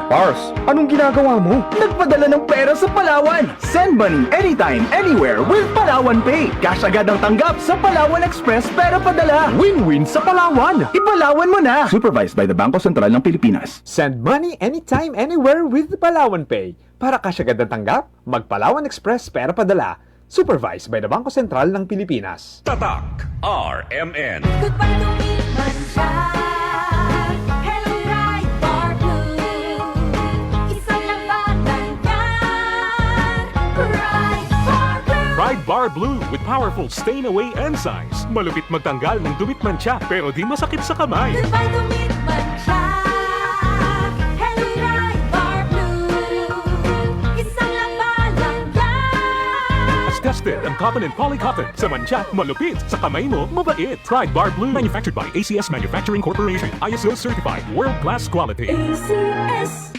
Pars, anong ginagawa mo? Nagpadala ng pera sa Palawan. Send money anytime, anywhere with Palawan Pay. Cash agad ang tanggap sa Palawan Express pera padala. Win-win sa Palawan. Ipalawan mo na. Supervised by the Bangko Sentral ng Pilipinas. Send money anytime, anywhere with Palawan Pay. Para cash agad ang tanggap, mag-Palawan Express pera padala. Supervised by the Bangko Sentral ng Pilipinas. Tatak RMN. Goodbye to me, Mancha. Hello, Ride Bar Blue. Isang labanan yan. Ride Bar Blue. Ride Bar Blue with powerful stain-away enzymes. Malupit magtanggal ng dumit mancha pero di masakit sa kamay. Goodbye to me, Mancha. Hello, Ride Bar Blue. Isang labanan yan. As tested ang cotton and polycotton. Sa mancha, malupit. Sa kamay mo, mabait. Ride Bar Blue. Manufactured by ACS Manufacturing Corporation. ISO certified. World-class quality. ACS.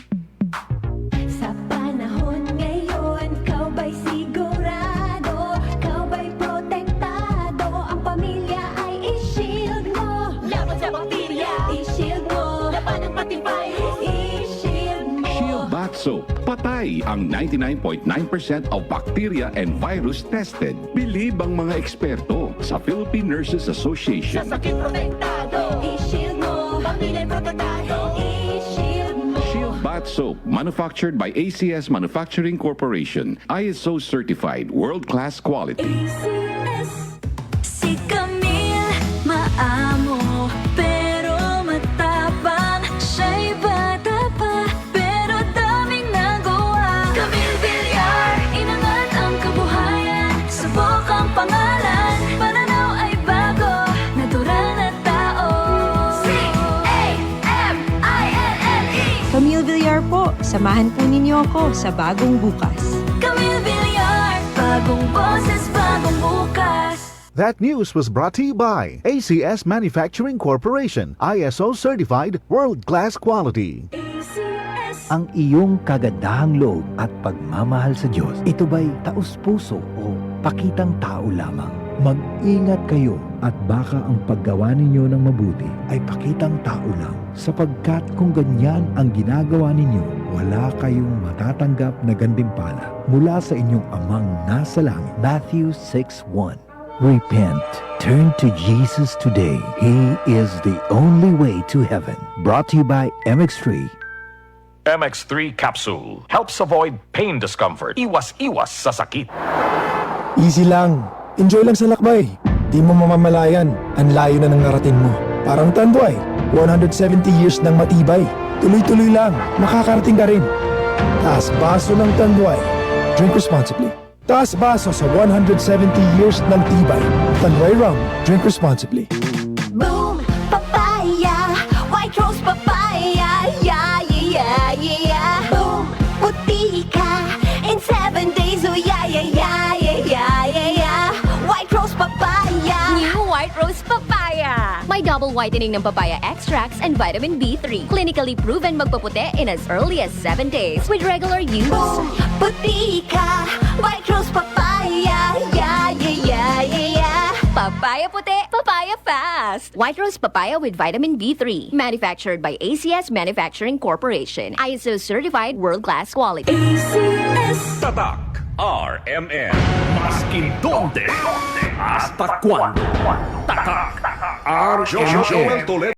Sa panahon ngayon, ikaw ba'y sigurado? Ikaw ba'y protektado? Ang pamilya ay i-shield mo. Laban sa bakterya, i-shield mo. Laban ng matibay, i-shield mo. Shield Bath Soap. Patay ang 99.9% of bacteria and virus tested. Believe ang mga eksperto sa Philippine Nurses Sa Association. sakit protektado, i-shield mo. Pamilya protektado, i-shield mo. Shield Bath Soap, manufactured by ACS Manufacturing Corporation. ISO certified, world-class quality. ACS. Si Camille, maamo, pero matapang. Siya'y bata pa, pero daming nagawa. Camille Villar, inangat ang kabuhayan. Subok ang pangalan, pananaw ay bago. Natural na tao. C-A-M-I-L-L-E. Camille Villar po, samahan po ninyo ako sa bagong bukas. Camille Villar, bagong boses, bagong bukas. That news was brought to you by ACS Manufacturing Corporation, ISO certified, world-class quality. ACS. Ang iyong kagandahang loob at pagmamahal sa Diyos, ito ba'y taus-puso o pakitang tao lamang? Mag-ingat kayo at baka ang paggawa ninyo ng mabuti ay pakitang tao lang. Sapagkat kung ganyan ang ginagawa ninyo, wala kayong matatanggap na gantimpala mula sa inyong amang nasa langit. Matthew 6:1. Repent. Turn to Jesus today. He is the only way to heaven. Brought to you by MX3. MX3 Capsule helps avoid pain discomfort. Iwas-iwas sa sakit. Easy lang. Enjoy lang sa lakbay. Di mo mamamalayan. Ang layo na ng narating mo. Parang Tanduay. 170 years ng matibay. Tuloy-tuloy lang. Makakarating ka rin. Taas baso ng Tanduay. Drink responsibly. Taas baso sa 170 years ng tibay. Tanduay Rum. Drink responsibly. Boom, papaya, white rose papaya, yeah, yeah, yeah. Boom, puti ka, in 7 days, oh yeah, yeah, yeah, yeah, yeah, yeah, yeah. White rose papaya. New White Rose Papaya. May double whitening ng papaya extracts and vitamin B3. Clinically proven magpaputi in as early as 7 days with regular use. Boom, puti ka, white rose papaya, yeah, yeah, yeah, yeah, yeah. Papaya puti, papaya fast. White Rose Papaya with vitamin B3. Manufactured by ACS Manufacturing Corporation. ISO certified world-class quality. ACS. Tatak RMN. Maskin donde, hasta cuando. Tatak RMN.